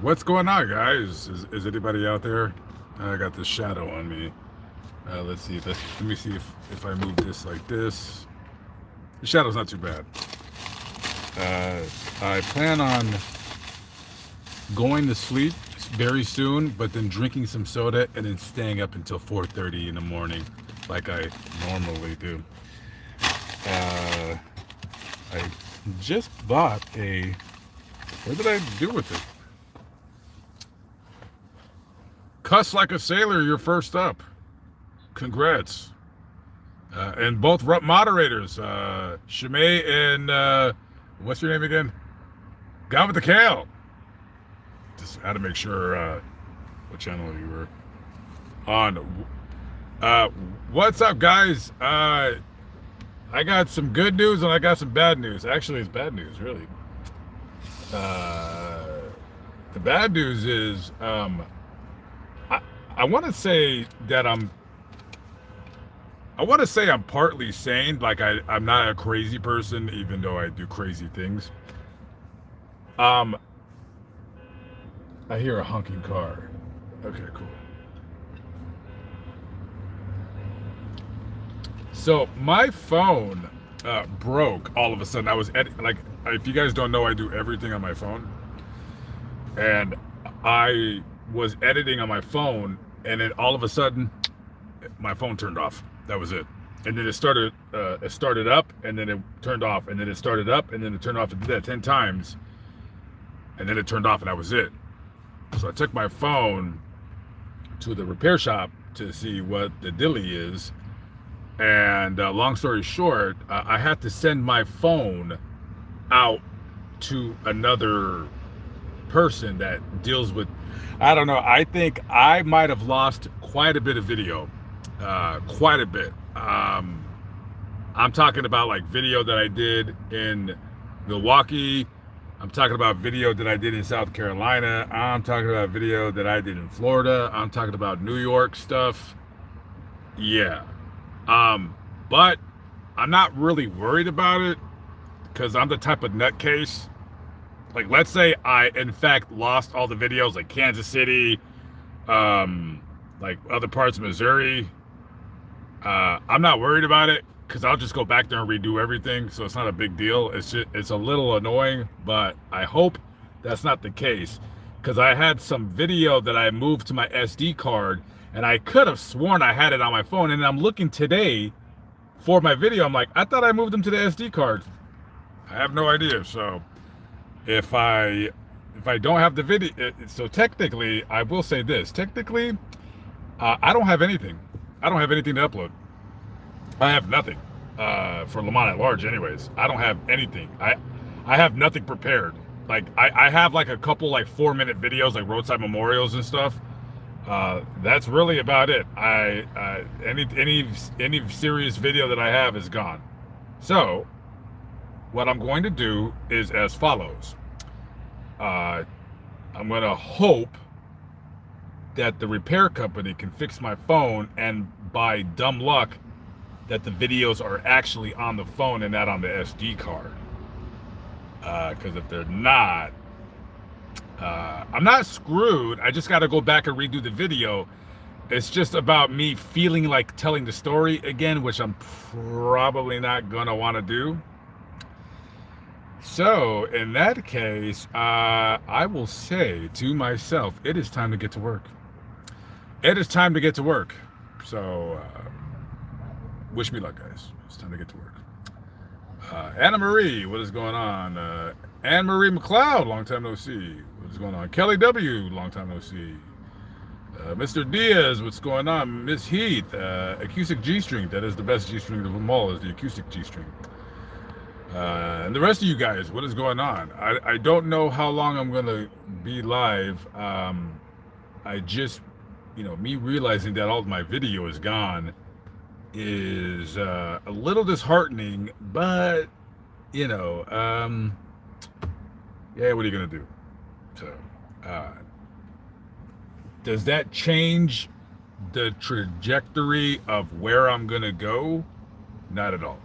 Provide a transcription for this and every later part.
What's going on, guys? Is anybody out there? I got this shadow on me. Let's see. Let me see if I move this like this. The shadow's not too bad. I plan on going to sleep very soon, but then drinking some soda and then staying up until 4:30 in the morning, like I normally do. Uh, I just bought a. What did I do with it? Cuss like a sailor, you're first up. Congrats. And both moderators, Shimei and what's your name again? Gone with the Kale. Just had to make sure what channel you were on. What's up, guys? I got some good news and I got some bad news. Actually, it's bad news, really. The bad news is I want to say that I'm partly sane. Like I'm not a crazy person, even though I do crazy things. I hear a honking car. Okay, cool. So my phone broke all of a sudden. I was like, if you guys don't know, I do everything on my phone, and I was editing on my phone, and then all of a sudden, my phone turned off. That was it. And then it started up, and then it turned off, and then it started up, and then it turned off. It did that 10 times, and then it turned off, and that was it. So I took my phone to the repair shop to see what the dilly is. And long story short, I had to send my phone out to another person that deals with, I don't know, I think I might have lost quite a bit of video. Quite a bit. I'm talking about like video that I did in Milwaukee. I'm talking about video that I did in South Carolina. I'm talking about video that I did in Florida. I'm talking about New York stuff. Yeah. But I'm not really worried about it because I'm the type of nutcase. Like, let's say I, in fact, lost all the videos like Kansas City, like other parts of Missouri. I'm not worried about it because I'll just go back there and redo everything. So it's not a big deal. It's a little annoying, but I hope that's not the case because I had some video that I moved to my SD card and I could have sworn I had it on my phone. And I'm looking today for my video. I'm like, I thought I moved them to the SD card. I have no idea. So if I don't have the video, so technically, I will say this. Technically, I don't have anything. I don't have anything to upload. I have nothing for Lamont At Large anyways. I don't have anything. I have nothing prepared. Like I have like a couple like 4-minute videos like roadside memorials and stuff. That's really about it. Any serious video that I have is gone. So what I'm going to do is as follows. I'm going to hope that the repair company can fix my phone, and by dumb luck that the videos are actually on the phone and not on the SD card. Because if they're not, I'm not screwed. I just got to go back and redo the video. It's just about me feeling like telling the story again, which I'm probably not gonna want to do. So in that case, I will say to myself, it is time to get to work. It is time to get to work. So wish me luck, guys. It's time to get to work. Anna Marie, what is going on? Anne Marie McLeod, long time no see. What is going on? Kelly W, long time no see. Mr. Diaz, what's going on? Miss Heath, acoustic G-string. That is the best G-string of them all, is the acoustic G-string. And the rest of you guys, what is going on? I don't know how long I'm gonna be live. I just, me realizing that all of my video is gone is a little disheartening, but yeah, what are you gonna do? So does that change the trajectory of where I'm gonna go? Not at all.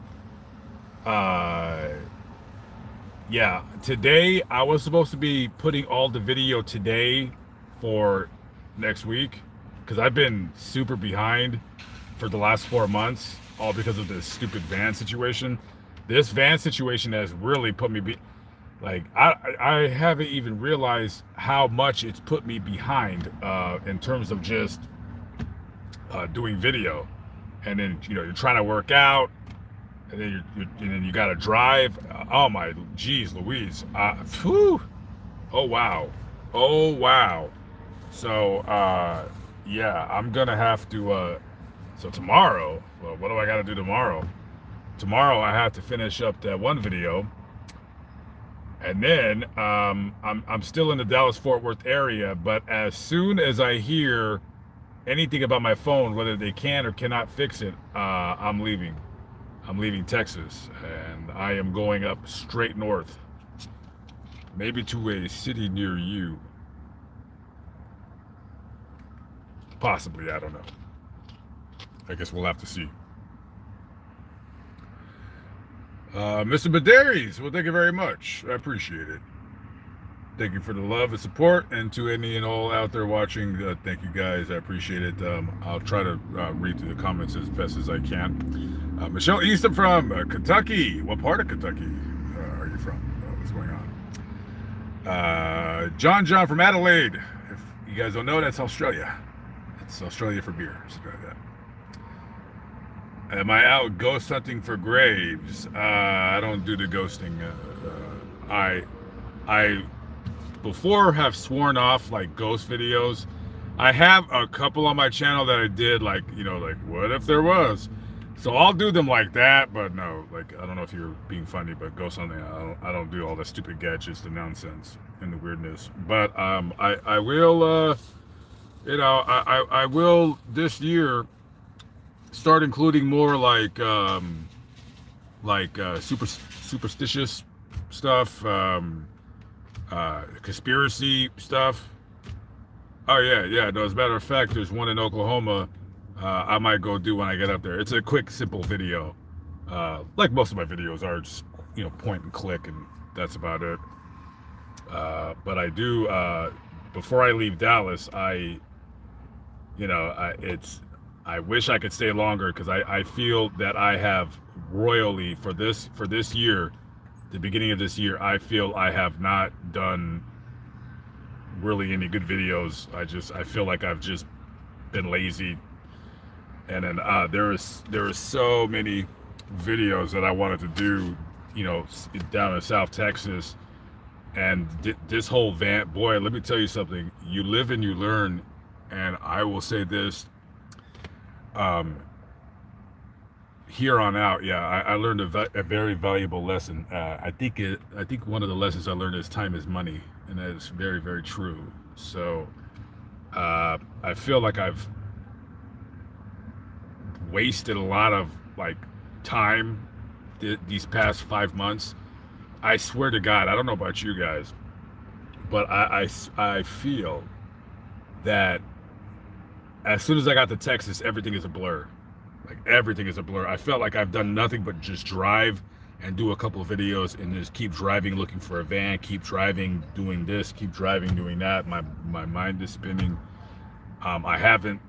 Yeah, today I was supposed to be putting all the video today for next week because I've been super behind for the last 4 months, all because of this stupid van situation. This van situation has really put me like I haven't even realized how much it's put me behind in terms of just doing video, and then you're trying to work out, and then and then you got to drive. Oh my, geez, Louise. Whew. Oh wow. Oh wow. So yeah, I'm gonna have to. So tomorrow, well, what do I got to do tomorrow? Tomorrow I have to finish up that one video, and then I'm still in the Dallas Fort Worth area. But as soon as I hear anything about my phone, whether they can or cannot fix it, I'm leaving. I'm leaving Texas, and I am going up straight north, maybe to a city near you. Possibly, I don't know. I guess we'll have to see. Mr. Badaries, well, thank you very much. I appreciate it. Thank you for the love and support, and to any and all out there watching, thank you guys. I appreciate it. I'll try to read through the comments as best as I can. Michelle Easton from Kentucky. What part of Kentucky are you from? What's going on? John from Adelaide. If you guys don't know, that's Australia. It's Australia for beer. Something like that. Am I out ghost hunting for graves? I don't do the ghosting. I before have sworn off like ghost videos. I have a couple on my channel that I did like, like what if there was? So I'll do them like that, but no, like I don't know if you're being funny, but ghost hunting, I don't do all the stupid gadgets, the nonsense and the weirdness. But I will I will this year start including more like superstitious stuff, conspiracy stuff. Oh yeah. No, as a matter of fact, there's one in Oklahoma. I might go do when I get up there. It's a quick, simple video. Like most of my videos are, just point and click, and that's about it. But I do before I leave Dallas, I wish I could stay longer because I feel that I have royally for this year, the beginning of this year, I feel I have not done really any good videos. I feel like I've just been lazy, and then there is so many videos that I wanted to do, down in South Texas, and this whole van, boy, let me tell you something. You live and you learn, and I will say this. Here on out, yeah, I learned a very valuable lesson. I think one of the lessons I learned is time is money, and that is very, very true. So I feel like I've wasted a lot of like time these past 5 months. I swear to God, I don't know about you guys, but I feel that as soon as I got to Texas, everything is a blur. Like everything is a blur. I felt like I've done nothing but just drive and do a couple of videos and just keep driving, looking for a van, keep driving, doing this, keep driving, doing that. My mind is spinning. I haven't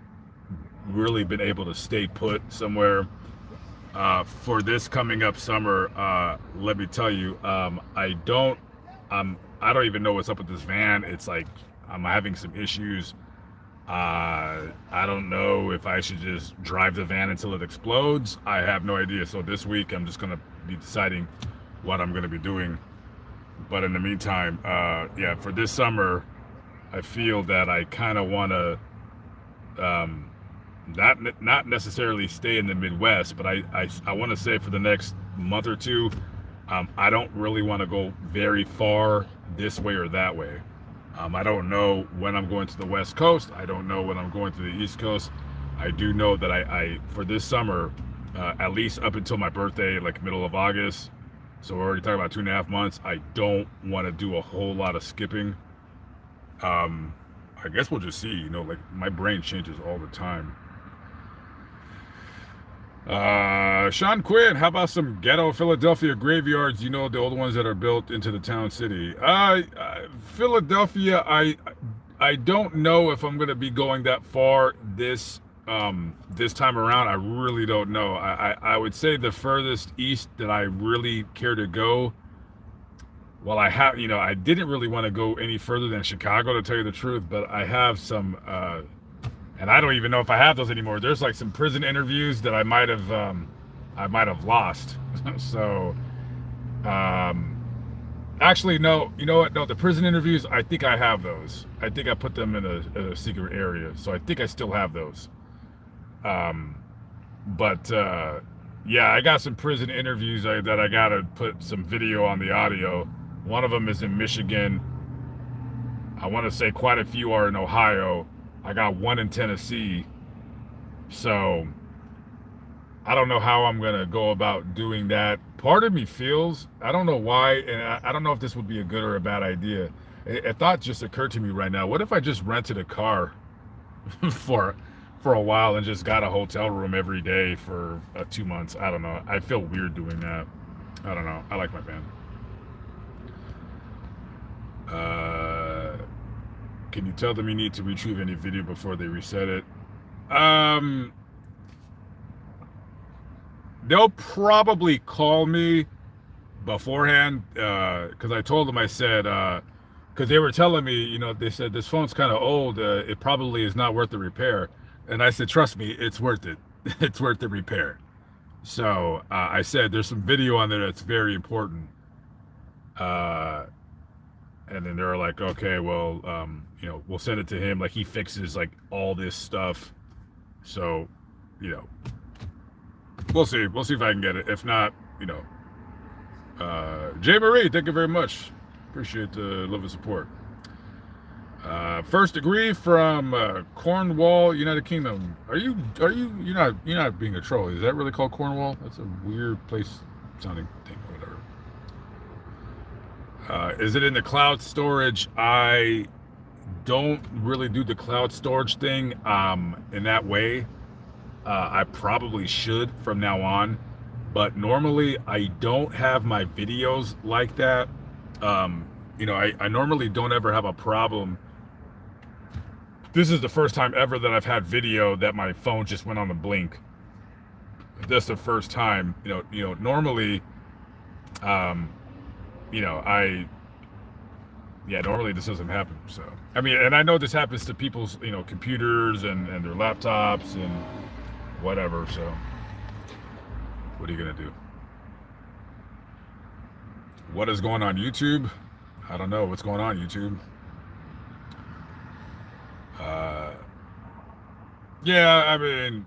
really been able to stay put somewhere. For this coming up summer, let me tell you, I don't even know what's up with this van. It's like I'm having some issues. I don't know if I should just drive the van until it explodes. I have no idea. So this week I'm just gonna be deciding what I'm gonna be doing. But in the meantime, yeah, for this summer, I feel that I kind of want to not necessarily stay in the Midwest, but I want to say for the next month or two, I don't really want to go very far this way or that way. I don't know when I'm going to the West Coast. I don't know when I'm going to the East Coast. I do know that I for this summer, at least up until my birthday, like middle of August, so we're already talking about 2.5 months, I don't want to do a whole lot of skipping. I guess we'll just see, like my brain changes all the time. Sean Quinn, how about some ghetto Philadelphia graveyards? You know, the old ones that are built into the town city. Philadelphia, I don't know if I'm gonna be going that far this time around. I really don't know. I would say the furthest east that I really care to go. Well, I didn't really want to go any further than Chicago, to tell you the truth, but I have some, and I don't even know if I have those anymore. There's like some prison interviews that I might have lost. So, actually, no, you know what? No, the prison interviews, I think I have those. I think I put them in a secret area, so I think I still have those. But yeah, I got some prison interviews that I gotta put some video on the audio. One of them is in Michigan. I want to say quite a few are in Ohio. I got one in Tennessee. So I don't know how I'm going to go about doing that. Part of me feels, I don't know why, and I don't know if this would be a good or a bad idea. A thought just occurred to me right now. What if I just rented a car for a while and just got a hotel room every day for 2 months? I don't know. I feel weird doing that. I don't know. I like my band. Can you tell them you need to retrieve any video before they reset it? They'll probably call me beforehand, because I told them, I said, because they were telling me, they said this phone's kind of old, it probably is not worth the repair. And I said, trust me, it's worth it. It's worth the repair. So I said there's some video on there that's very important. And then they're like, okay, well, we'll send it to him. Like, he fixes like all this stuff. So, we'll see. We'll see if I can get it. If not, Jay Marie, thank you very much. Appreciate the love and support. First degree from Cornwall, United Kingdom. You're not being a troll. Is that really called Cornwall? That's a weird place sounding thing or whatever. Is it in the cloud storage? I don't really do the cloud storage thing in that way. I probably should from now on, but normally I don't have my videos like that. I normally don't ever have a problem. This is the first time ever that I've had video that my phone just went on the blink. That's the first time. Normally, normally this doesn't happen. So, I mean, and I know this happens to people's, computers and their laptops and whatever. So, what are you going to do? What is going on YouTube? I don't know what's going on YouTube. Yeah, I mean,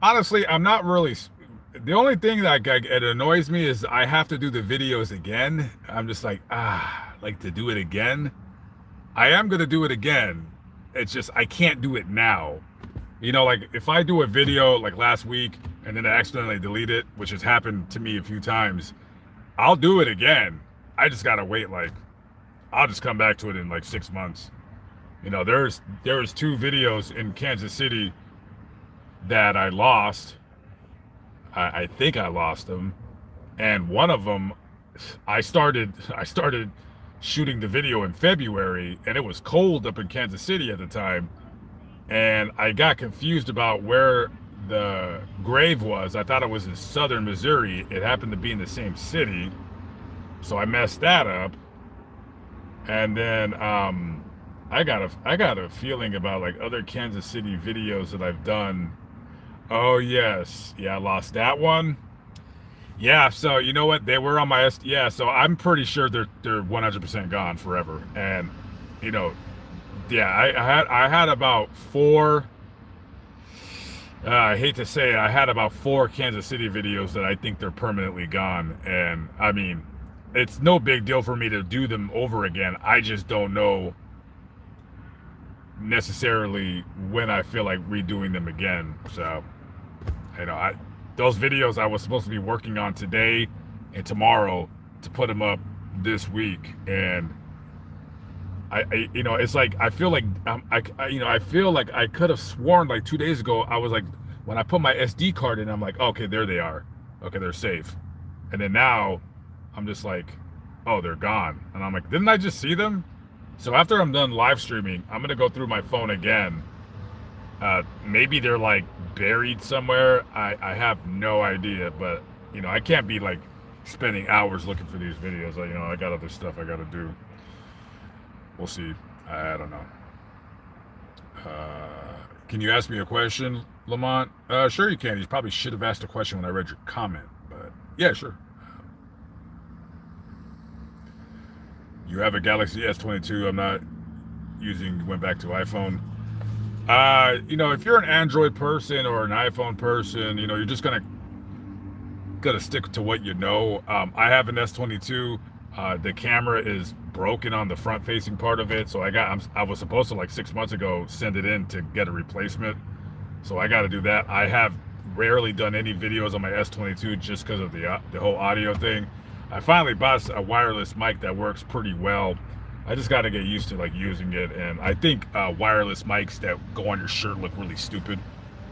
honestly, I'm not really. The only thing that it annoys me is I have to do the videos again. I'm just like, like to do it again. I am going to do it again. It's just, I can't do it now. Like if I do a video like last week and then I accidentally delete it, which has happened to me a few times, I'll do it again. I just got to wait. Like, I'll just come back to it in like 6 months. There's 2 videos in Kansas City that I lost. I think I lost them, and one of them, I started shooting the video in February, and it was cold up in Kansas City at the time, and I got confused about where the grave was. I thought it was in southern Missouri. It happened to be in the same city, so I messed that up. And then I got a feeling about like other Kansas City videos that I've done. Oh yes, yeah, I lost that one. Yeah, so you know what? They were on my yeah, so I'm pretty sure they're 100% gone forever. And yeah, I had about 4. I hate to say it, I had about 4 Kansas City videos that I think they're permanently gone. And I mean, it's no big deal for me to do them over again. I just don't know necessarily when I feel like redoing them again. So, those videos I was supposed to be working on today and tomorrow to put them up this week, and you know, it's like I feel like you know, I feel like I could have sworn like 2 days ago I was like, when I put my SD card in, I'm like, okay, there they are, okay, they're safe, and then now I'm just like, oh, they're gone, and I'm like, didn't I just see them? So after I'm done live streaming, I'm gonna go through my phone again. Maybe they're like buried somewhere. I have no idea, but you know, I can't be like spending hours looking for these videos. You know, I got other stuff I gotta do. We'll see. I don't know. Can you ask me a question, Lamont? Sure you can. You probably should have asked a question when I read your comment, but yeah, sure. You have a Galaxy S22. I'm not using. Went back to iPhone. You know, if you're an Android person or an iPhone person, you know, you're just gonna stick to what you know. I have an S22. The camera is broken on the front facing part of it, so I was supposed to like 6 months ago send it in to get a replacement. So I got to do that. I have rarely done any videos on my S22 just because of the whole audio thing. I finally bought a wireless mic that works pretty well. I just got to get used to like using it, and I think wireless mics that go on your shirt look really stupid,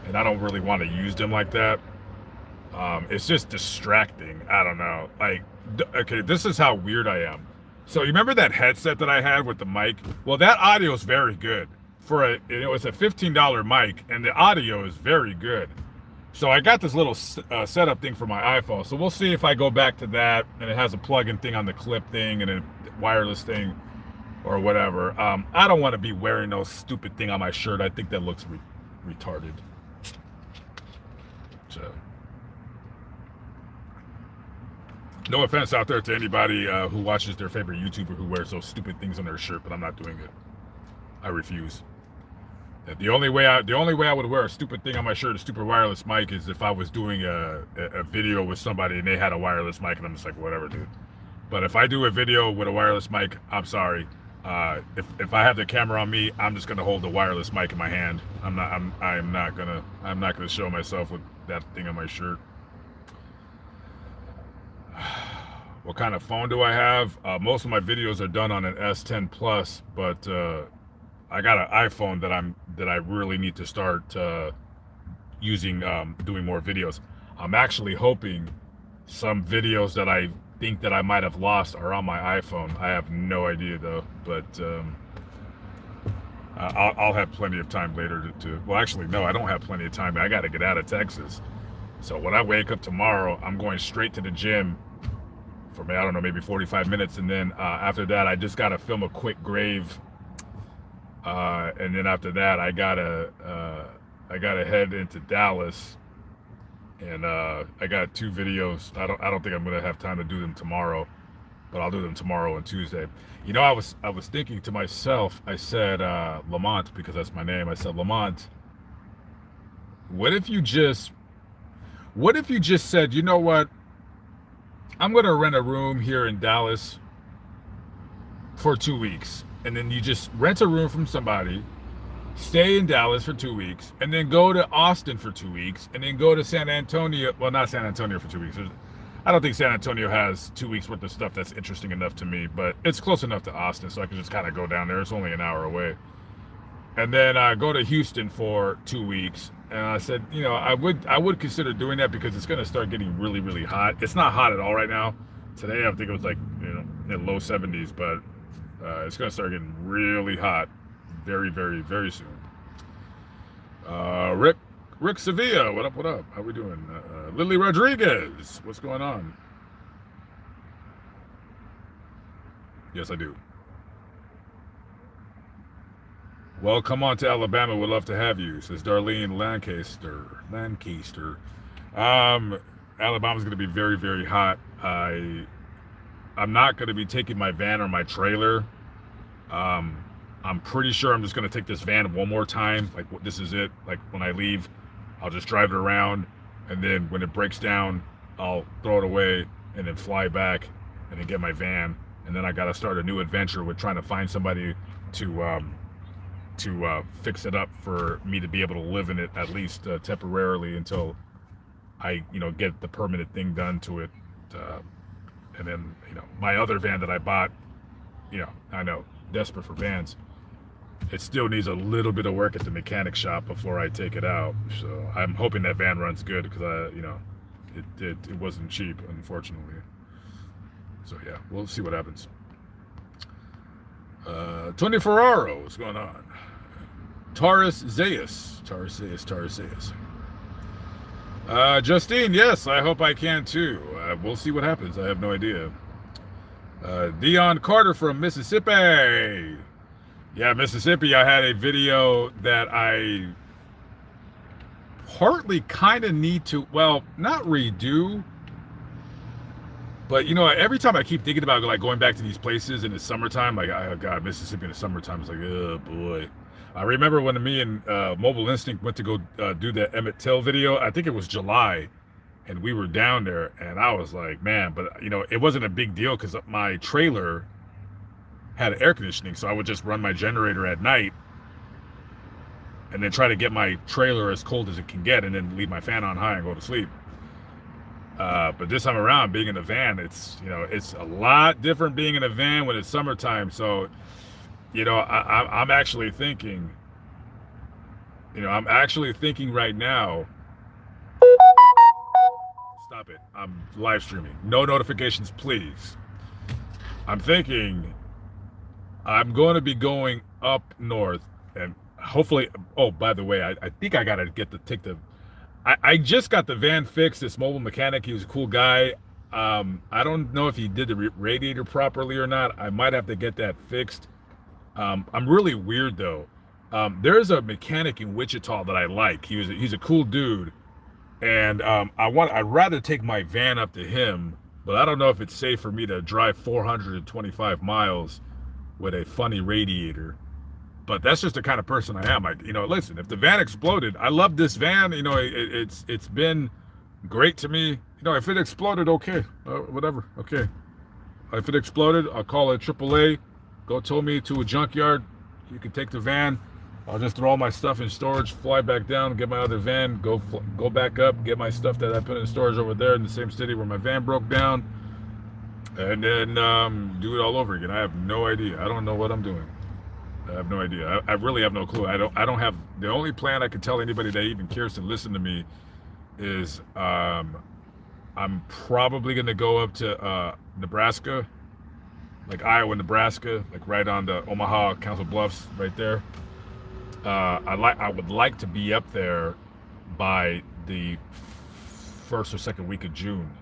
and I don't really want to use them like that. It's just distracting. I don't know. Like, okay, this is how weird I am. So you remember that headset that I had with the mic? Well, that audio is very good. It was a $15 mic, and the audio is very good. So I got this little setup thing for my iPhone. So we'll see if I go back to that, and it has a plug-in thing on the clip thing and a wireless thing or whatever. I don't want to be wearing no stupid thing on my shirt. I think that looks retarded. So. No offense out there to anybody who watches their favorite YouTuber who wears those stupid things on their shirt, but I'm not doing it. I refuse. The only way I would wear a stupid thing on my shirt, a stupid wireless mic, is if I was doing a video with somebody and they had a wireless mic, and I'm just like, whatever, dude. But if I do a video with a wireless mic, I'm sorry. If I have the camera on me, I'm just gonna hold the wireless mic in my hand. I'm not gonna show myself with that thing on my shirt. What kind of phone do I have? Most of my videos are done on an S10 Plus, but I got an iPhone that I really need to start using, doing more videos. I'm actually hoping some videos that I think that I might have lost are on my iPhone. I have no idea though, but I'll have plenty of time later to well, actually, no, I don't have plenty of time. I got to get out of Texas. So when I wake up tomorrow, I'm going straight to the gym for I don't know, maybe 45 minutes, and then after that, I just gotta film a quick grave, and then after that, I gotta head into Dallas, and I got 2 videos. I don't think I'm gonna have time to do them tomorrow, but I'll do them tomorrow and Tuesday. You know, I was thinking to myself. I said, Lamont, because that's my name. I said, Lamont, what if you just said, you know what? I'm going to rent a room here in Dallas for 2 weeks. And then you just rent a room from somebody, stay in Dallas for 2 weeks, and then go to Austin for 2 weeks, and then go to San Antonio. Well, not San Antonio for 2 weeks. I don't think San Antonio has 2 weeks worth of stuff that's interesting enough to me, but it's close enough to Austin, so I can just kind of go down there. It's only an hour away. And then go to Houston for 2 weeks. And I said, you know, I would consider doing that because it's going to start getting really, really hot. It's not hot at all right now. Today, I think it was like, you know, in the low 70s, but it's going to start getting really hot very, very, very soon. Rick Sevilla, what up, what up? How we doing? Lily Rodriguez, what's going on? Yes, I do. Well, come on to Alabama. We'd love to have you, says Darlene Lancaster. Alabama's going to be very, very hot. I'm not going to be taking my van or my trailer. I'm pretty sure I'm just going to take this van one more time. Like, this is it. Like, when I leave, I'll just drive it around. And then when it breaks down, I'll throw it away and then fly back and then get my van. And then I got to start a new adventure with trying to find somebody to fix it up for me to be able to live in it, at least temporarily, until I, you know, get the permanent thing done to it. And then, you know, my other van that I bought, you know, I know desperate for vans. It still needs a little bit of work at the mechanic shop before I take it out. So I'm hoping that van runs good because it wasn't cheap, unfortunately. So yeah, we'll see what happens. Tony Ferraro, what's going on? Taurus Zayas. Justine, yes, I hope I can too. We'll see what happens. I have no idea. Dion Carter from Mississippi. Yeah, Mississippi, I had a video that I partly kind of need to, well, not redo, but every time I keep thinking about like going back to these places in the summertime, like, oh God, Mississippi in the summertime is like, oh boy. I remember when me and Mobile Instinct went to go do that Emmett Till video. I think it was July, and we were down there, and I was like, man, but it wasn't a big deal because my trailer had air conditioning, so I would just run my generator at night and then try to get my trailer as cold as it can get and then leave my fan on high and go to sleep. But this time around, being in a van, it's a lot different being in a van when it's summertime. So I'm actually thinking right now, stop it, I'm live streaming, no notifications please. I'm thinking I'm going to be going up north and hopefully, oh, by the way, I think I got to I just got the van fixed. This mobile mechanic, he was a cool guy. I don't know if he did the radiator properly or not. I might have to get that fixed. I'm really weird though. There's a mechanic in Wichita that I like. He's a cool dude, and I'd rather take my van up to him, but I don't know if it's safe for me to drive 425 miles with a funny radiator. But that's just the kind of person I am. Listen, if the van exploded, I love this van. It's been great to me. If it exploded, okay, whatever, okay. If it exploded, I'll call it AAA. Go tow me to a junkyard. You can take the van. I'll just throw all my stuff in storage, fly back down, get my other van, go back up, get my stuff that I put in storage over there in the same city where my van broke down, and then do it all over again. I have no idea. I don't know what I'm doing. I have no idea. I really have no clue. I don't have, the only plan I can tell anybody that even cares to listen to me is I'm probably going to go up to Nebraska, like Iowa, Nebraska, like right on the Omaha Council Bluffs right there. I would like to be up there by the first or second week of June.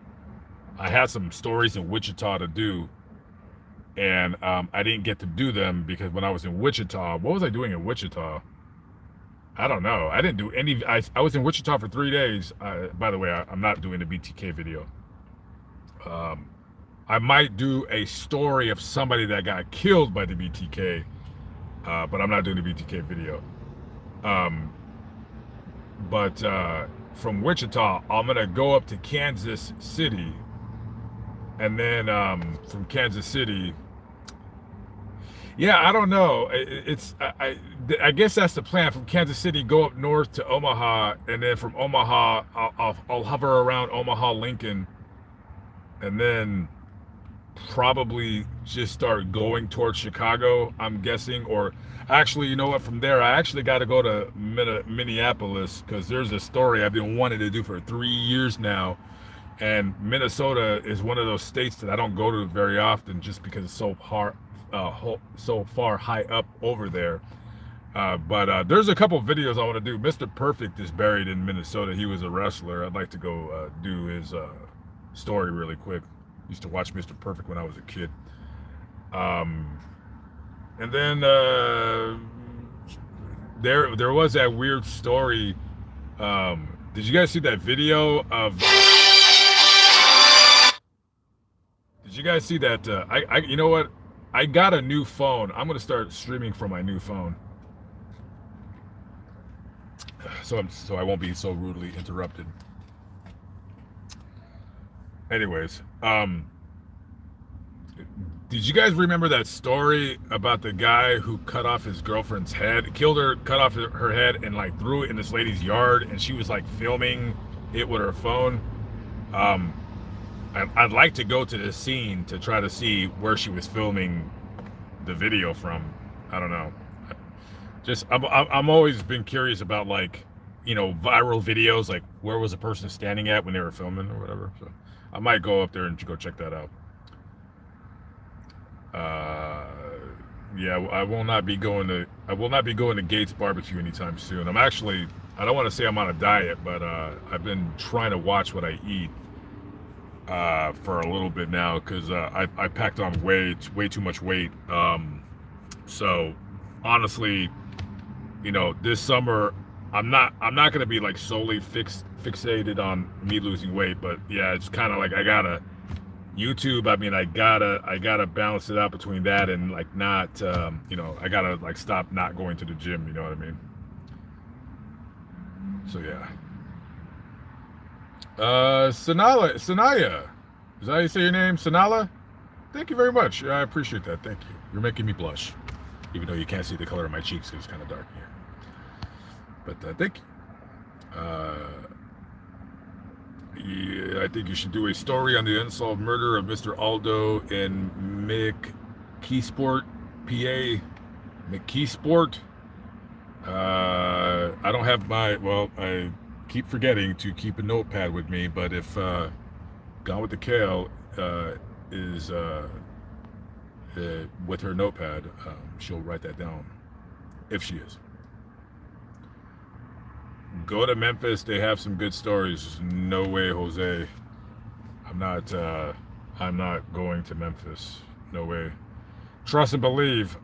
I had some stories in Wichita to do, and I didn't get to do them because when I was in Wichita, what was I doing in Wichita? I don't know. I didn't do any. I was in Wichita for 3 days. By the way, I'm not doing the BTK video. I might do a story of somebody that got killed by the BTK, but I'm not doing the BTK video. But from Wichita, I'm gonna go up to Kansas City, and then from Kansas City, yeah, I don't know. I guess that's the plan. From Kansas City, go up north to Omaha, and then from Omaha, I'll hover around Omaha, Lincoln, and then probably just start going towards Chicago, I'm guessing. Or actually, you know what, from there I actually got to go to Minneapolis, because there's a story I've been wanting to do for 3 years now, and Minnesota is one of those states that I don't go to very often just because it's so far high up over there. But there's a couple videos I want to do. Mr. Perfect is buried in Minnesota. He was a wrestler. I'd like to go do his story really quick. Used to watch Mr. Perfect when I was a kid. And then there was that weird story. Did you guys see that video of? Did you guys see that? You know what? I got a new phone. I'm gonna start streaming from my new phone, so I won't be so rudely interrupted. Anyways, did you guys remember that story about the guy who cut off his girlfriend's head, killed her, cut off her head, and like threw it in this lady's yard, and she was like filming it with her phone? I'd like to go to the scene to try to see where she was filming the video from. I don't know. Just I'm always been curious about like, viral videos, like where was the person standing at when they were filming or whatever. So I might go up there and go check that out. Yeah, I will not be going to Gates Barbecue anytime soon. I don't want to say I'm on a diet, but I've been trying to watch what I eat for a little bit now because I packed on way too much weight. So honestly, this summer I'm not going to be like solely fixated on me losing weight, but yeah, it's kind of like I gotta YouTube. I mean, I gotta balance it out between that and like not, I gotta like stop not going to the gym. You know what I mean? So yeah. Sanaya, is that how you say your name, Sanala? Thank you very much. I appreciate that. Thank you. You're making me blush, even though you can't see the color of my cheeks because it's kind of dark here. But thank you. Yeah, I think you should do a story on the unsolved murder of Mr. Aldo in McKeesport, PA. McKeesport. I don't have I keep forgetting to keep a notepad with me, but if Gone with the Kale is with her notepad, she'll write that down, if she is. Go to Memphis. They have some good stories. No way, Jose. I'm not going to Memphis. No way. Trust and believe.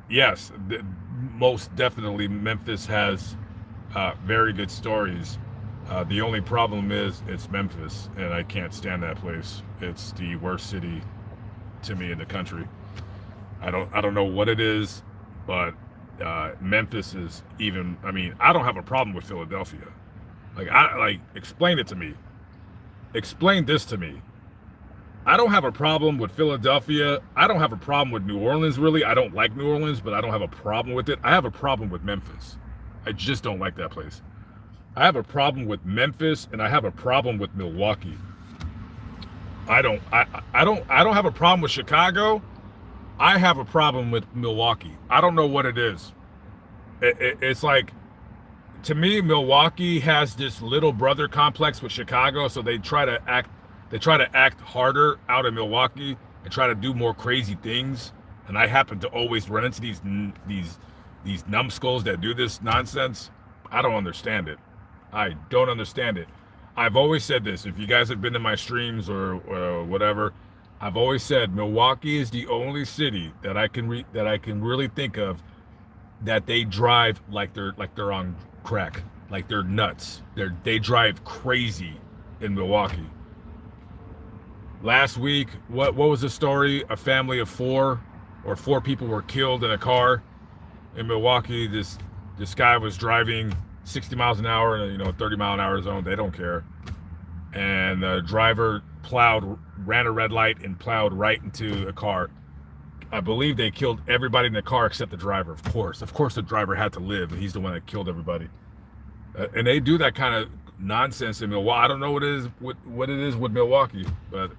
Yes, most definitely Memphis has very good stories. The only problem is it's Memphis, and I can't stand that place. It's the worst city to me in the country. I don't know what it is, but Memphis is even. I mean, I don't have a problem with Philadelphia. Explain it to me. Explain this to me. I don't have a problem with Philadelphia. I don't have a problem with New Orleans, really. I don't like New Orleans, but I don't have a problem with it. I have a problem with Memphis. I just don't like that place. I have a problem with Memphis, and I have a problem with Milwaukee. I don't have a problem with Chicago. I have a problem with Milwaukee. I don't know what it is. It's like, to me, Milwaukee has this little brother complex with Chicago, so they try to act harder out of Milwaukee and try to do more crazy things. And I happen to always run into these numbskulls that do this nonsense. I don't understand it. I don't understand it. I've always said this. If you guys have been to my streams or whatever, I've always said Milwaukee is the only city that I can really think of that they drive like they're on crack, like they're nuts. They drive crazy in Milwaukee. Last week, what was the story? A family of four people were killed in a car in Milwaukee. This guy was driving 60 miles an hour in a 30-mile-an-hour zone. They don't care. And the driver ran a red light and plowed right into a car. I believe they killed everybody in the car except the driver. Of course the driver had to live, and he's the one that killed everybody. And they do that kind of nonsense in Milwaukee. I don't know what it is with Milwaukee, but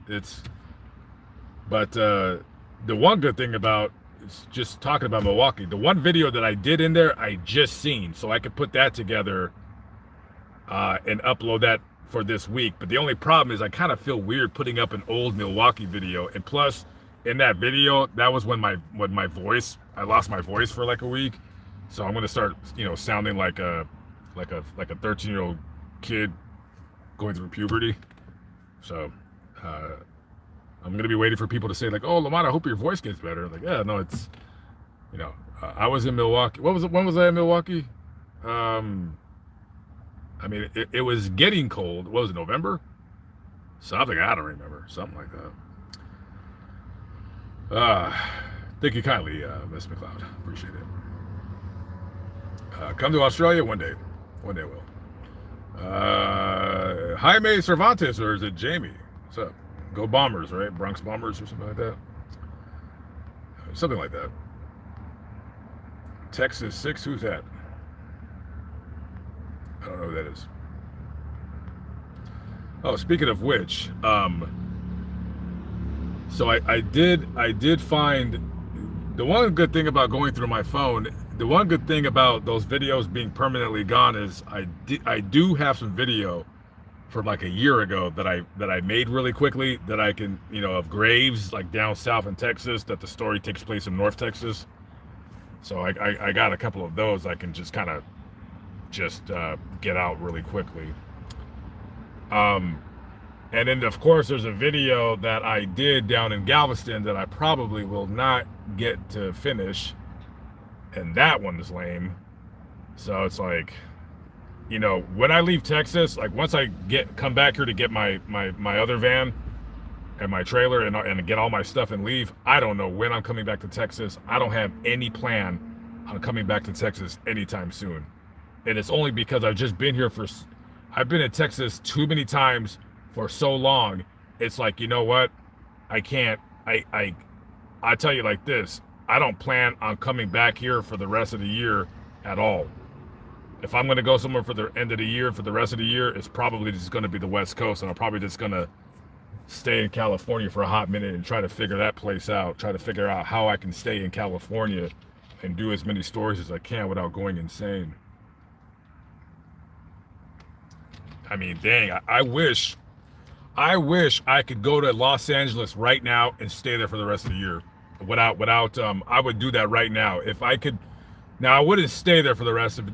the one good thing about, it's just talking about Milwaukee, the one video that I did in there, I just seen, so I could put that together and upload that for this week. But the only problem is I kind of feel weird putting up an old Milwaukee video, and plus in that video, that was when I lost my voice for like a week, so I'm gonna start sounding like a 13-year-old kid going through puberty. So I'm gonna be waiting for people to say like, "Oh, Lamont, I hope your voice gets better." Like, yeah, no, it's I was in Milwaukee. When was I in Milwaukee? I mean, it was getting cold. What was it, November? Something, I don't remember. Something like that. Thank you kindly, Miss McLeod. Appreciate it. Come to Australia one day. One day I will. Jaime Cervantes, or is it Jamie? What's up? Go Bombers, right? Bronx Bombers or something like that. Something like that. Texas 6, who's that? I don't know who that is. Oh, speaking of which, so I did find The one good thing about going through my phone, the one good thing about those videos being permanently gone is I do have some video from like a year ago that I made really quickly that I can, of graves like down south in Texas, that the story takes place in North Texas. So I got a couple of those I can just kind of just get out really quickly. Um, and then of course there's a video that I did down in Galveston that I probably will not get to finish, and that one is lame. So it's like, when I leave Texas, like once I come back here to get my other van and my trailer and get all my stuff and leave, I don't know when I'm coming back to Texas. I don't have any plan on coming back to Texas anytime soon. And it's only because I've been in Texas too many times for so long. It's like, you know what? I can't, I tell you like this, I don't plan on coming back here for the rest of the year at all. If I'm going to go somewhere for the end of the year, for the rest of the year, it's probably just going to be the West Coast, and I'm probably just going to stay in California for a hot minute and try to figure that place out, try to figure out how I can stay in California and do as many stories as I can without going insane. I mean, dang, I wish I could go to Los Angeles right now and stay there for the rest of the year. I would do that right now if I could. Now I wouldn't stay there for the rest of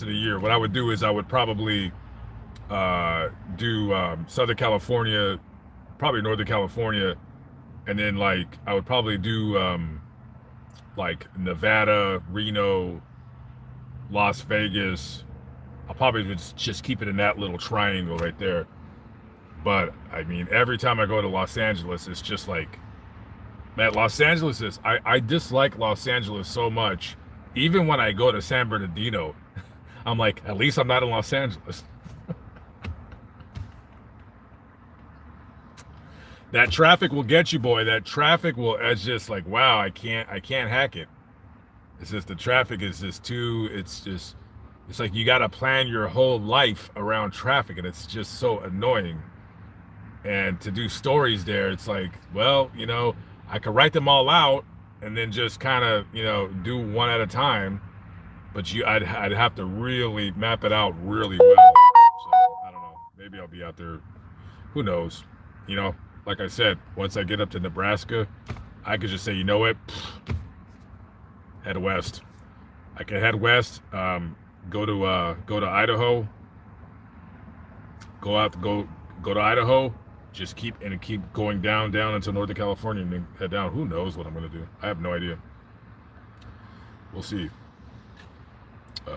the year. What I would do is I would probably do Southern California, probably Northern California, and then like I would probably do like Nevada, Reno, Las Vegas. I'll probably just keep it in that little triangle right there. But I mean, every time I go to Los Angeles, it's just like, man, Los Angeles is, I dislike Los Angeles so much. Even when I go to San Bernardino, I'm like, at least I'm not in Los Angeles. That traffic will get you, boy. That traffic will, it's just like, wow, I can't hack it. It's just, the traffic is just it's like you got to plan your whole life around traffic, and it's just so annoying. And to do stories there, it's like, well, I could write them all out and then just kind of, do one at a time, but I'd have to really map it out really well. So I don't know. Maybe I'll be out there. Who knows? Like I said, once I get up to Nebraska, I could just say, you know what? Head west. I can head west. Go to Idaho. Go to Idaho. Just keep going down into Northern California and then head down. Who knows what I'm going to do? I have no idea. We'll see.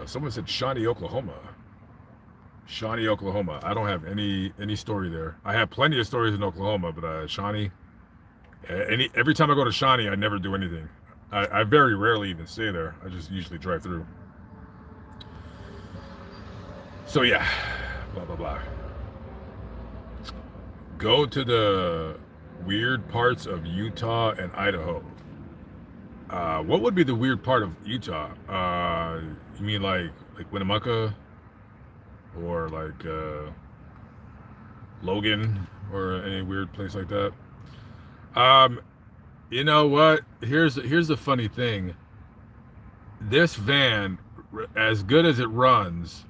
Someone said Shawnee, Oklahoma. Shawnee, Oklahoma. I don't have any story there. I have plenty of stories in Oklahoma, but Shawnee. Every time I go to Shawnee, I never do anything. I very rarely even stay there. I just usually drive through. So yeah, blah blah blah. Go to the weird parts of Utah and Idaho. What would be the weird part of Utah? You mean like Winnemucca, or like Logan, or any weird place like that? You know what? Here's the funny thing. This van, as good as it runs,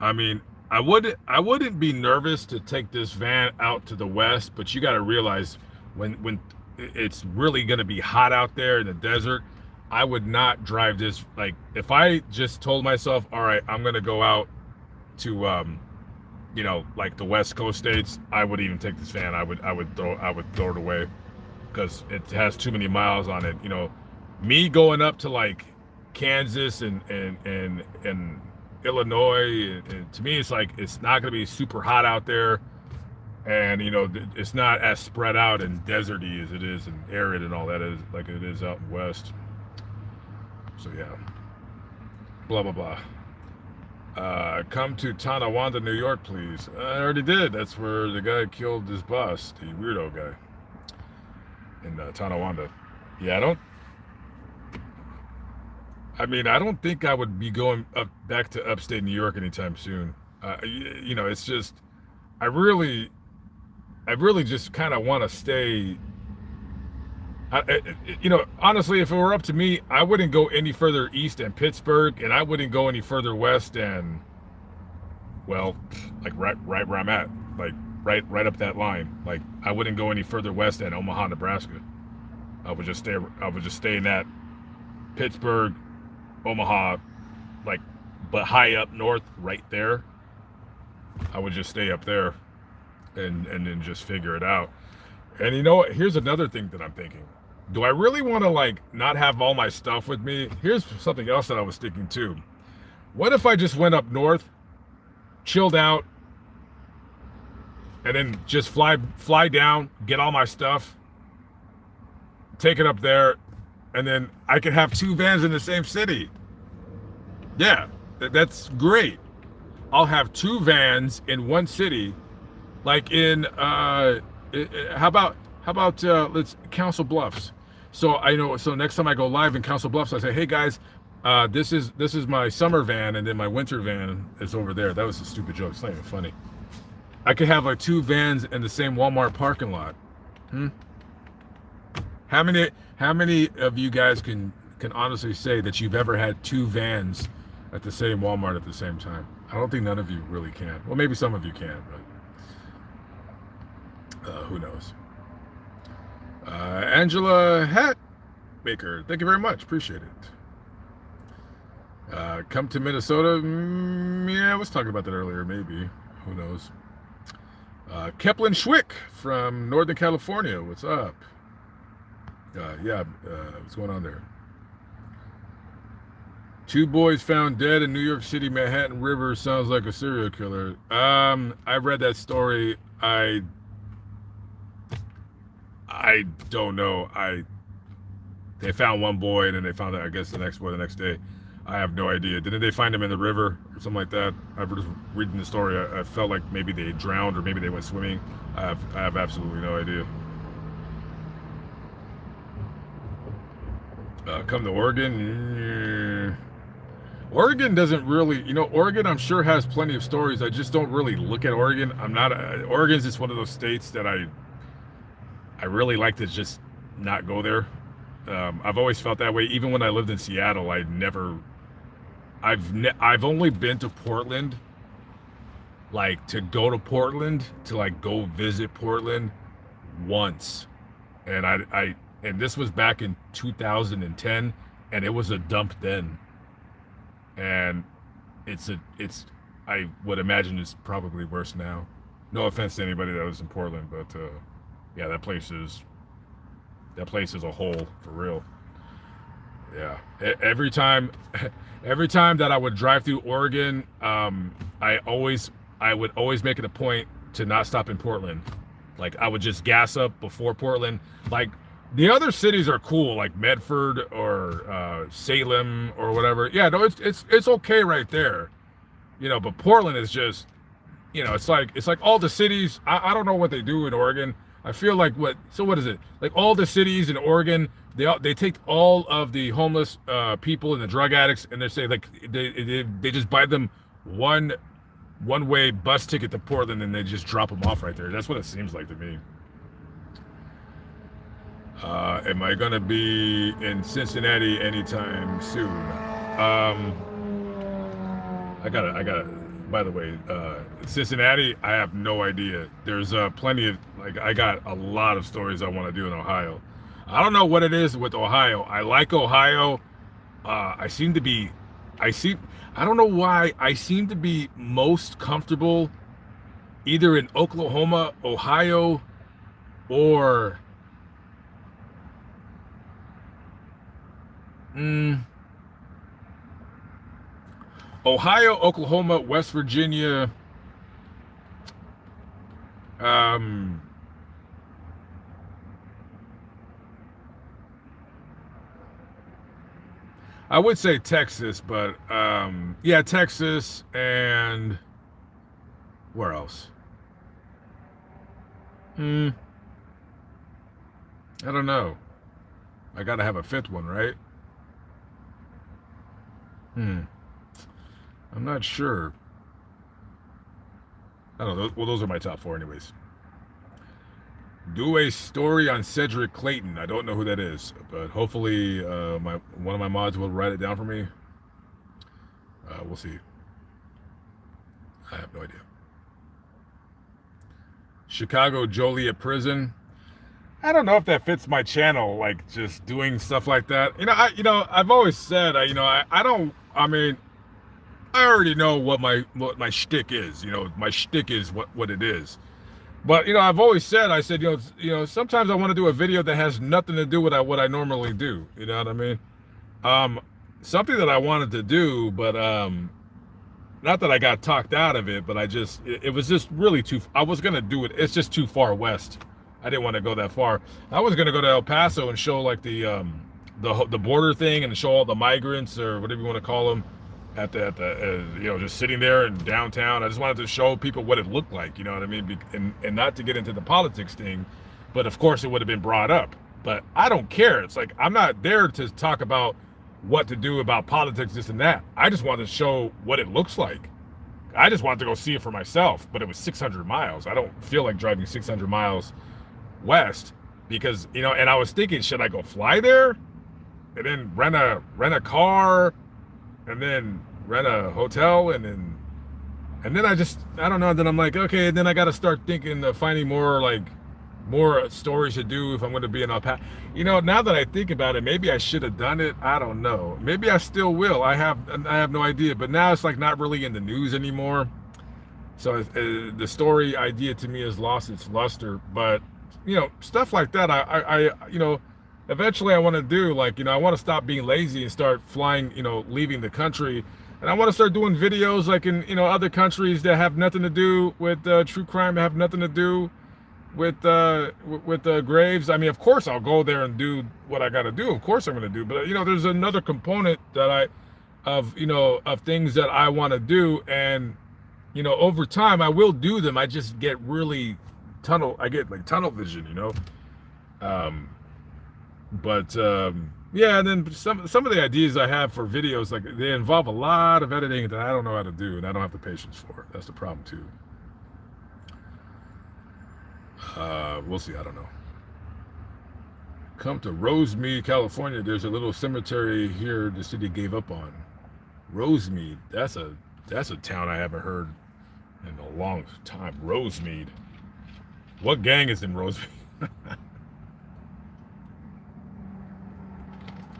I mean, I wouldn't be nervous to take this van out to the west, but you got to realize when it's really going to be hot out there in the desert, I would not drive this. Like, if I just told myself, all right, I'm going to go out to like the West Coast states, I would even take this van. I would throw it away because it has too many miles on it. Me going up to like Kansas and Illinois, and to me, it's like, it's not going to be super hot out there, and it's not as spread out and deserty as it is and arid and all that is like it is out in west. So yeah, blah blah blah. Come to Tonawanda, New York, please. I already did. That's where the guy killed his boss, the weirdo guy, in Tonawanda. Yeah, I don't think I would be going back to upstate New York anytime soon. It's just, I really just kind of want to stay. Honestly, if it were up to me, I wouldn't go any further east than Pittsburgh, and I wouldn't go any further west than, well, like right where I'm at, like right up that line. Like I wouldn't go any further west than Omaha, Nebraska. I would just stay in that Pittsburgh, Omaha, like, but high up north, right there. I would just stay up there, and then just figure it out. And you know what? Here's another thing that I'm thinking. Do I really want to like not have all my stuff with me? Here's something else that I was thinking too. What if I just went up north, chilled out, and then just fly down, get all my stuff, take it up there, and then I could have two vans in the same city. Yeah, that's great. I'll have two vans in one city, like in how about let's Council Bluffs. So I know. So next time I go live in Council Bluffs, I say, hey guys, this is my summer van, and then my winter van is over there. That was a stupid joke. It's not even funny. I could have like two vans in the same Walmart parking lot. How many of you guys can honestly say that you've ever had two vans at the same Walmart at the same time? I don't think none of you really can. Well, maybe some of you can, but who knows? Angela Hatmaker, thank you very much. Appreciate it. Come to Minnesota. Yeah, I was talking about that earlier. Maybe. Who knows? Keplin Schwick from Northern California. What's up? What's going on there? Two boys found dead in New York City Manhattan River. Sounds like a serial killer. I read that story. I don't know. They found one boy, and then they found, I guess, the next boy the next day. I have no idea. Didn't they find him in the river or something like that? I was just reading the story. I felt like maybe they drowned or maybe they went swimming. I have absolutely no idea. Come to Oregon. Oregon doesn't really, Oregon I'm sure has plenty of stories. I just don't really look at Oregon. Oregon's just one of those states that I really like to just not go there. I've always felt that way. Even when I lived in Seattle, I've only been to Portland, like to go to Portland, to like go visit Portland once. And and this was back in 2010, and it was a dump then. And I would imagine it's probably worse now. No offense to anybody that was in Portland, but yeah, that place is a hole for real. Yeah, every time that I would drive through Oregon, I would always make it a point to not stop in Portland. Like I would just gas up before Portland. Like the other cities are cool, like Medford or Salem or whatever. Yeah, no, it's okay right there, But Portland is just, it's like all the cities. I don't know what they do in Oregon. I feel like what is it? Like all the cities in Oregon, they take all of the homeless people and the drug addicts, and they say like they just buy them one way bus ticket to Portland, and they just drop them off right there. That's what it seems like to me. Am I gonna be in Cincinnati anytime soon? I gotta. By the way, Cincinnati, I have no idea. There's plenty of, like, I got a lot of stories I want to do in Ohio. I don't know what it is with Ohio. I like Ohio. I don't know why, I seem to be most comfortable either in Oklahoma, Ohio, or Ohio, Oklahoma, West Virginia, I would say Texas, but yeah, Texas, and where else? I don't know. I gotta have a fifth one, right? I'm not sure. I don't know. Well, those are my top four anyways. Do a story on Cedric Clayton. I don't know who that is, but hopefully one of my mods will write it down for me. We'll see. I have no idea. Chicago Joliet Prison. I don't know if that fits my channel, like just doing stuff like that. I've always said, I don't. I mean, I already know what my shtick is. My shtick is what it is. But I've always said, I said, sometimes I want to do a video that has nothing to do with what I normally do. You know what I mean? Something that I wanted to do, but not that I got talked out of it, but it was just really too. I was gonna do it. It's just too far west. I didn't want to go that far. I was gonna go to El Paso and show like the border thing and show all the migrants or whatever you want to call them at the just sitting there in downtown. I just wanted to show people what it looked like. You know what I mean? And not to get into the politics thing, but of course it would have been brought up. But I don't care. It's like I'm not there to talk about what to do about politics, this and that. I just wanted to show what it looks like. I just wanted to go see it for myself, but it was 600 miles. I don't feel like driving 600 miles west because, and I was thinking, should I go fly there and then rent a car and then rent a hotel and then I don't know. Then I'm like, okay, and then I got to start thinking of finding more stories to do if I'm going to be in El Paso. Now that I think about it, maybe I should have done it. I don't know. Maybe I still will. I have no idea. But now it's like not really in the news anymore. So the story idea to me has lost its luster. But stuff like that, I eventually I want to do. I want to stop being lazy and start flying. Leaving the country. And I want to start doing videos like in other countries that have nothing to do with true crime, have nothing to do with graves. I mean, of course I'll go there and do what I got to do. Of course I'm going to do. But there's another component that of things that I want to do, and over time I will do them. I just get really I get like tunnel vision. Yeah, and then some of the ideas I have for videos, like they involve a lot of editing that I don't know how to do, and I don't have the patience for. That's the problem too. We'll see. I don't know. Come to Rosemead, California. There's a little cemetery here the city gave up on. Rosemead. That's a town I haven't heard in a long time. Rosemead. What gang is in Rosemead?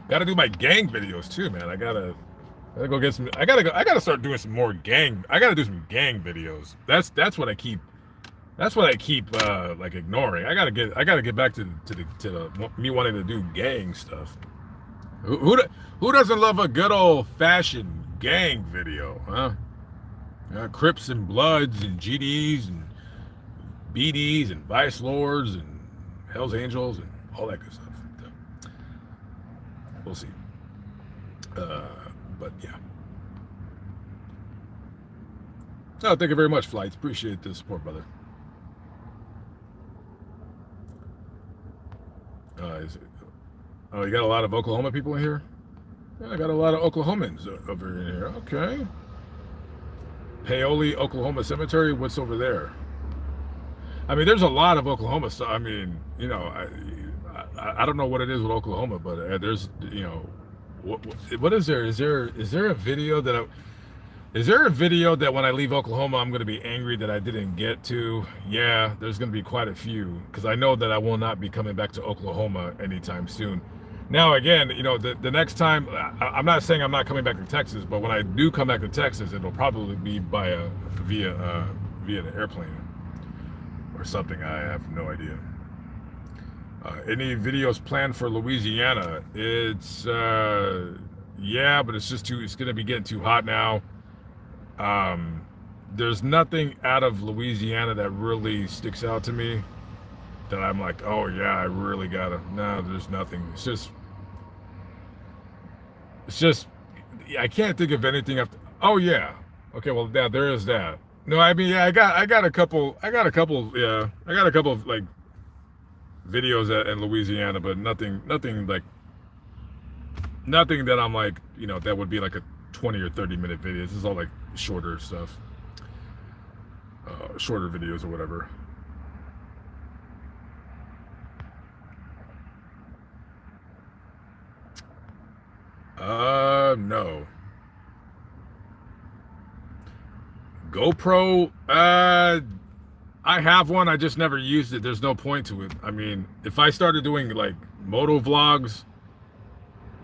Gotta do my gang videos too, man. I gotta go get some. I gotta start doing some more gang. I gotta do some gang videos. That's what I keep. That's what I keep like ignoring. I gotta get back to the me wanting to do gang stuff. Who doesn't love a good old fashioned gang video, huh? Crips and Bloods and GDs and BDs and Vice Lords and Hell's Angels and all that good stuff. We'll see. But yeah. Oh, thank you very much, Flights. Appreciate the support, brother. You got a lot of Oklahoma people in here? Yeah, I got a lot of Oklahomans over in here. Okay. Paoli, Oklahoma Cemetery. What's over there? I mean, there's a lot of Oklahoma stuff. I mean, I don't know what it is with Oklahoma, but there's, what is there? Is there a video that when I leave Oklahoma, I'm going to be angry that I didn't get to? Yeah, there's going to be quite a few, because I know that I will not be coming back to Oklahoma anytime soon. Now, again, the next time, I'm not saying I'm not coming back to Texas, but when I do come back to Texas, it'll probably be via an airplane or something. I have no idea. Any videos planned for Louisiana? It's yeah, but it's going to be getting too hot now. There's nothing out of Louisiana that really sticks out to me that I'm like, oh yeah, I really gotta. No, there's nothing. It's just I can't think of anything after. Oh yeah, okay, well yeah, there is that. No, I mean, yeah, I got a couple yeah, I got a couple of like videos in Louisiana, but nothing that I'm like, that would be like a 20 or 30-minute video. This is all like shorter stuff, shorter videos or whatever. No. GoPro, I have one. I just never used it. There's no point to it. I mean, if I started doing like moto vlogs,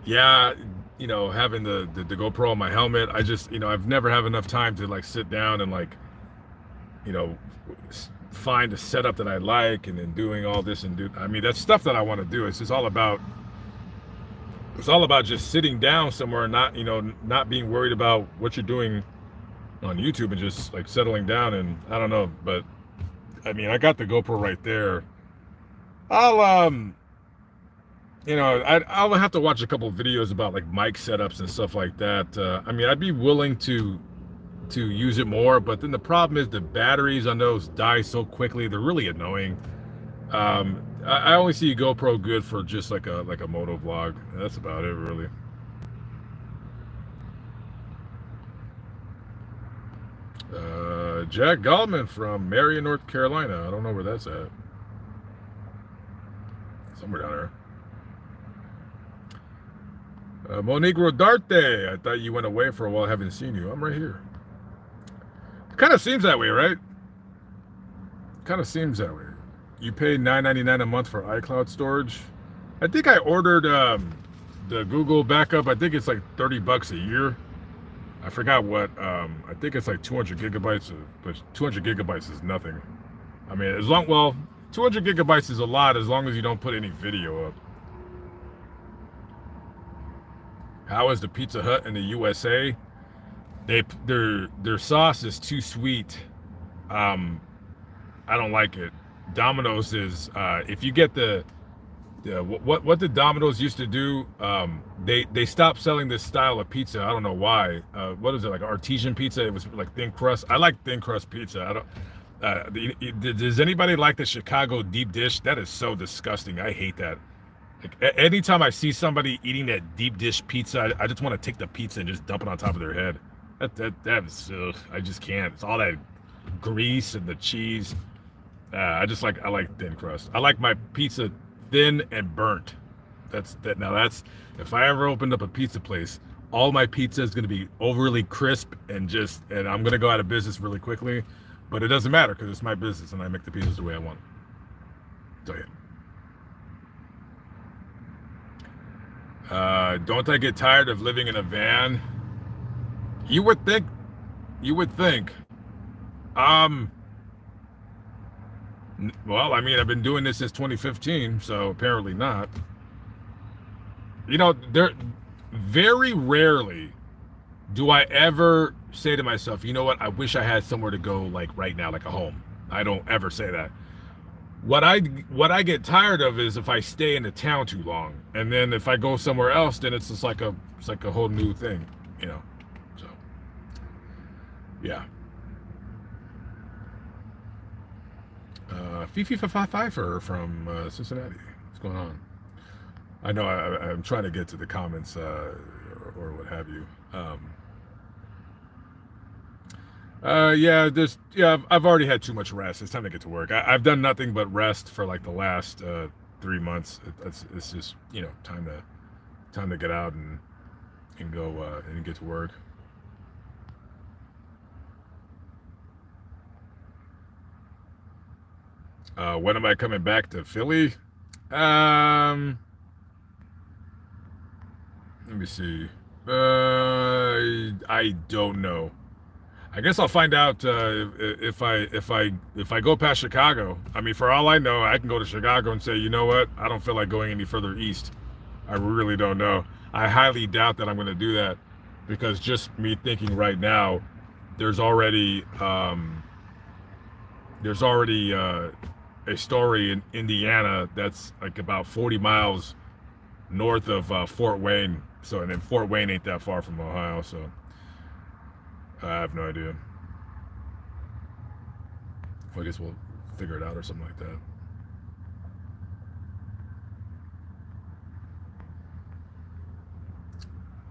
yeah, having the GoPro on my helmet, I just, I've never have enough time to like sit down and like, you know, find a setup that I like and then doing all this and do. I mean, that's stuff that I want to do. It's all about just sitting down somewhere and not, not being worried about what you're doing on YouTube and just like settling down. And I don't know, but I mean, I got the GoPro right there. I'll I'll have to watch a couple of videos about like mic setups and stuff like that. I mean, I'd be willing to use it more, but then the problem is the batteries on those die so quickly. They're really annoying. I only see GoPro good for just like a moto vlog. That's about it, really. Jack Goldman from Marion, North Carolina. I don't know where that's at. Somewhere down there. Monique Rodarte. I thought you went away for a while. I haven't seen you. I'm right here. It kind of seems that way, right? Kind of seems that way. You pay $9.99 a month for iCloud storage. I think I ordered the Google backup. I think it's like $30 a year. I forgot what. I think it's like 200 gigabytes, but 200 gigabytes is nothing. I mean, 200 gigabytes is a lot as long as you don't put any video up. How is the Pizza Hut in the USA? Their sauce is too sweet. I don't like it. Domino's is if you get what the Domino's used to do, they stopped selling this style of pizza. I don't know why. What is it, like artesian pizza? It was like thin crust. I like thin crust pizza. I don't. Does anybody like the Chicago deep dish? That is so disgusting. I hate that. Like anytime I see somebody eating that deep dish pizza, I just want to take the pizza and just dump it on top of their head. That is, I just can't. It's all that grease and the cheese. I like thin crust. I like my pizza thin and burnt. That's if I ever opened up a pizza place, all my pizza is going to be overly crisp and I'm going to go out of business really quickly. But it doesn't matter because it's my business and I make the pizzas the way I want. So yeah. Don't I get tired of living in a van? You would think. Well, I mean, I've been doing this since 2015, so apparently not. There very rarely do I ever say to myself, you know what, I wish I had somewhere to go like right now, like a home. I don't ever say that. What I get tired of is if I stay in the town too long, and then if I go somewhere else, then it's just like a whole new thing, So yeah. Fifi Pfeiffer from Cincinnati. What's going on? I know I'm trying to get to the comments or what have you. I've already had too much rest. It's time to get to work. I've done nothing but rest for like the last 3 months. It's just time to get out and go and get to work. When am I coming back to Philly? Let me see. I don't know. I guess I'll find out if I go past Chicago. I mean, for all I know, I can go to Chicago and say, you know what? I don't feel like going any further east. I really don't know. I highly doubt that I'm going to do that because just me thinking right now, there's already a story in Indiana that's like about 40 miles north of Fort Wayne. And then Fort Wayne ain't that far from Ohio, so I have no idea. Well, I guess we'll figure it out or something like that.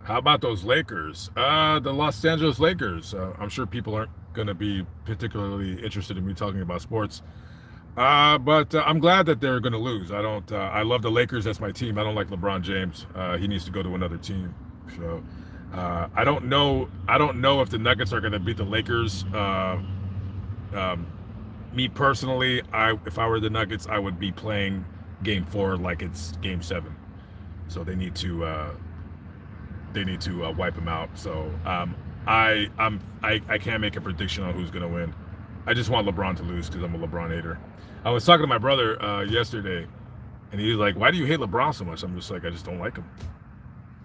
How about those Lakers? The Los Angeles Lakers. I'm sure people aren't going to be particularly interested in me talking about sports. But I'm glad that they're going to lose. I love the Lakers. That's my team. I don't like LeBron James. He needs to go to another team. So I don't know. I don't know if the Nuggets are going to beat the Lakers. Um, Me personally, if I were the Nuggets, I would be playing Game 4 like it's Game 7. So they need to wipe them out. So I can't make a prediction on who's going to win. I just want LeBron to lose because I'm a LeBron hater. I was talking to my brother yesterday, and he was like, "Why do you hate LeBron so much?" I'm just like, "I just don't like him.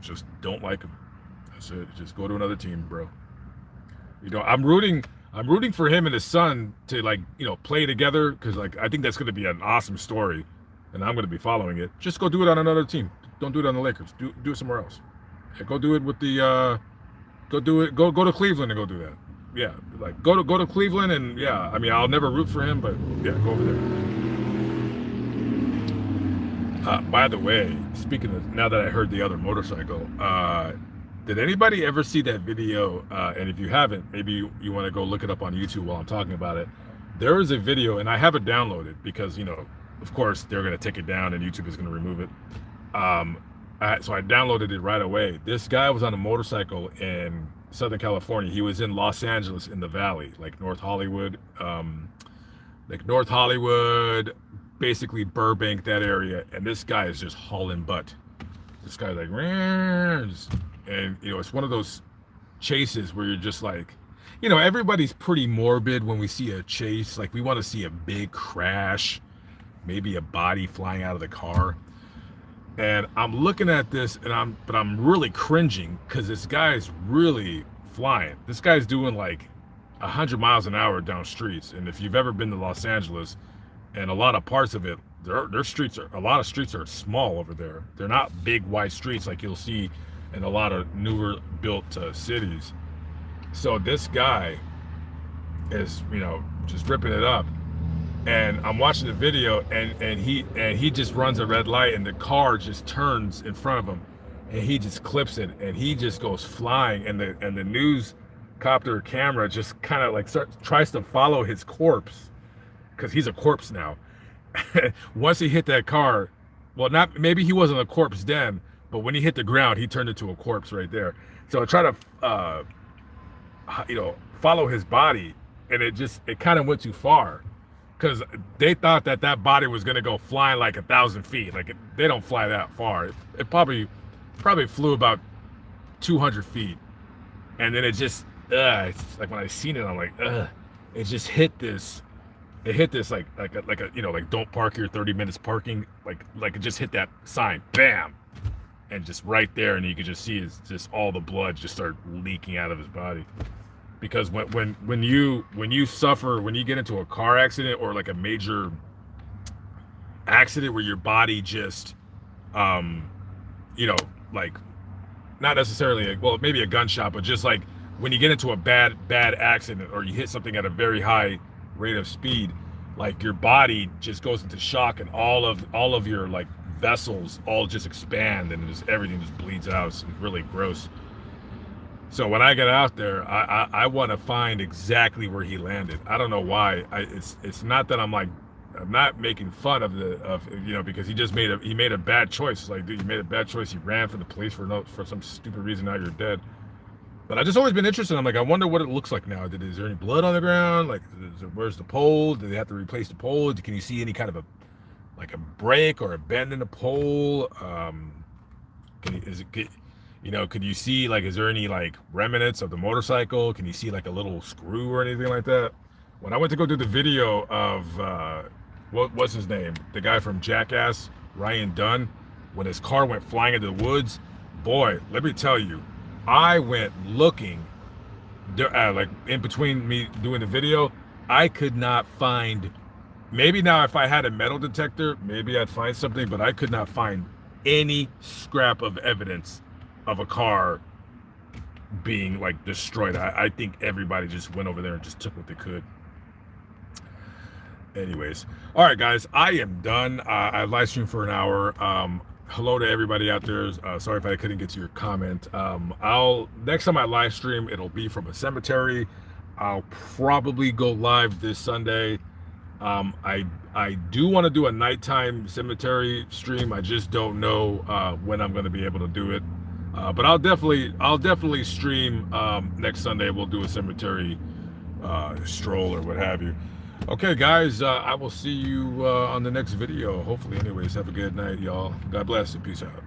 Just don't like him. That's it. Just go to another team, bro." I'm rooting for him and his son to play together because I think that's going to be an awesome story, and I'm going to be following it. Just go do it on another team. Don't do it on the Lakers. Do it somewhere else. Yeah, go do it with the go do it. Go to Cleveland and go do that. Yeah, go to Cleveland and yeah. I mean, I'll never root for him, but yeah, go over there. By the way, speaking of now that I heard the other motorcycle, did anybody ever see that video? And if you haven't, maybe you want to go look it up on YouTube while I'm talking about it. There is a video, and I have it downloaded because of course, they're going to take it down and YouTube is going to remove it. So I downloaded it right away. This guy was on a motorcycle in Southern California. He was in Los Angeles in the Valley, like North Hollywood, basically Burbank, that area. And this guy is just hauling butt. This guy's like, and it's one of those chases where you're just like, everybody's pretty morbid when we see a chase. Like we want to see a big crash, maybe a body flying out of the car. And I'm looking at this, and I'm really cringing because this guy's really flying. This guy's doing like 100 miles an hour down streets. And if you've ever been to Los Angeles, and a lot of parts of it, their streets are a lot of streets are small over there. They're not big wide streets like you'll see in a lot of newer built cities. So this guy is just ripping it up. And I'm watching the video, and he just runs a red light, and the car just turns in front of him, and he just clips it, and he just goes flying, and the news copter camera just kind of tries to follow his corpse because he's a corpse now. Once he hit that car, well, not maybe he wasn't a corpse then, but when he hit the ground, he turned into a corpse right there. So I try to follow his body, and it kind of went too far. Because they thought that body was going to go flying like 1,000 feet. They don't fly that far. It probably flew about 200 feet. And then it's like when I seen it, I'm like, it just hit this. It hit this like don't park here, 30 minutes parking. Like it just hit that sign, bam. And just right there, and you could just see it's just all the blood just start leaking out of his body. Because when you get into a car accident or like a major accident where your body just like not necessarily maybe a gunshot, but just like when you get into a bad accident or you hit something at a very high rate of speed, like your body just goes into shock, and all of your like vessels all just expand, and everything just bleeds out. It's really gross. So when I get out there, I want to find exactly where he landed. I don't know why. It's not that I'm not making fun of because he made a bad choice. Like, dude, you made a bad choice. You ran from the police for some stupid reason. Now you're dead. But I've just always been interested. I'm like, I wonder what it looks like now. Is there any blood on the ground? Like, where's the pole? Do they have to replace the pole? Can you see any kind of a break or a bend in the pole? Could you see is there any remnants of the motorcycle? Can you see a little screw or anything like that? When I went to go do the video of what's his name, the guy from Jackass, Ryan Dunn, when his car went flying into the woods, boy, let me tell you, I went looking, in between me doing the video, I could not find. Maybe now if I had a metal detector, maybe I'd find something, but I could not find any scrap of evidence of a car being destroyed. I think everybody just went over there and just took what they could. Anyways, all right, guys, I am done. I live streamed for an hour. Hello to everybody out there. Sorry if I couldn't get to your comment. Next time I live stream, it'll be from a cemetery. I'll probably go live this Sunday. I do want to do a nighttime cemetery stream. I just don't know when I'm going to be able to do it. But I'll definitely stream next Sunday. We'll do a cemetery stroll or what have you. Okay, guys, I will see you on the next video. Hopefully, anyways. Have a good night, y'all. God bless and peace out.